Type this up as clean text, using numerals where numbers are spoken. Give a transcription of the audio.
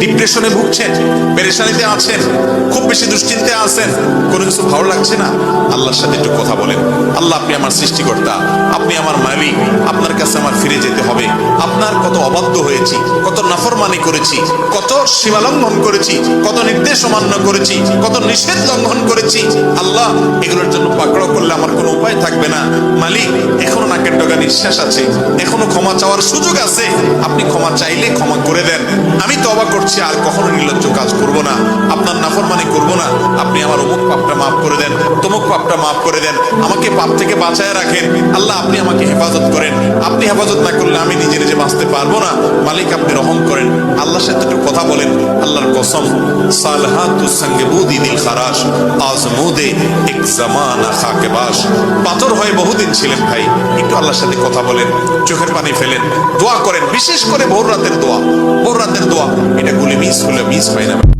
ডিপ্রেশনে ভুগছেন, পেরেশানিতে আছেন, খুব বেশি দুশ্চিন্তায় আছেন, কোনো কিছু ভালো লাগছে না, আল্লাহর সাথে একটু কথা বলেন। আল্লাহ, আপনি আমার সৃষ্টিকর্তা, আপনি আমার মালিক, আপনার কাছে আমার ফিরে যেতে হবে। আপনার কত অবাধ্য হয়েছি, কত নাফরমানি করেছি, কত সীমালঙ্ঘন করেছি, কত নির্দেশ অমান্য করেছি, কত নিষেধ লঙ্ঘন করেছি। আল্লাহ, এগুলোর জন্য পাকড়াও করলে আমার কোনো উপায় থাকবে না। মালিক, এখনো নাকের ডগা নিঃশ্বাস আছে, এখনো ক্ষমা চাওয়ার সুযোগ আছে। আপনি ক্ষমা চাইলে ক্ষমা করে দেন। আমি তওবা করছি, আর কখনো নির্লজ্জ কাজ করব না, আপনার নাফরমানি করব না। আপনি আমার অমুক পাপটা মাফ করে দেন, তমুক পাপটা মাফ করে দেন, আমাকে পাপ থেকে বাঁচায় রাখেন। আল্লাহ, আপনি আমাকে হেফাজত করেন। আপনি হেফাজত না করলে আমি নিজে নিজে বাঁচতে পারবো না। মালিক, আপনি রহম করেন। আল্লাহর সাথে একটু কথা বলেন। আল্লাহর কসম, সালহাতুস সঙ্গে বুদি দিল খারাস, আজমুদে এক জামানা খাকে বাস। পাথর হয়ে বহুদিন ছিলেন ভাই, একটু আল্লাহর সাথে কথা বলেন, চোখের পানি ফেলেন, দোয়া করেন। বিশেষ করে ভোর রাতের দোয়া, ভোর রাতের দোয়া, এটা গুলি মিস হলে মিস হয় না।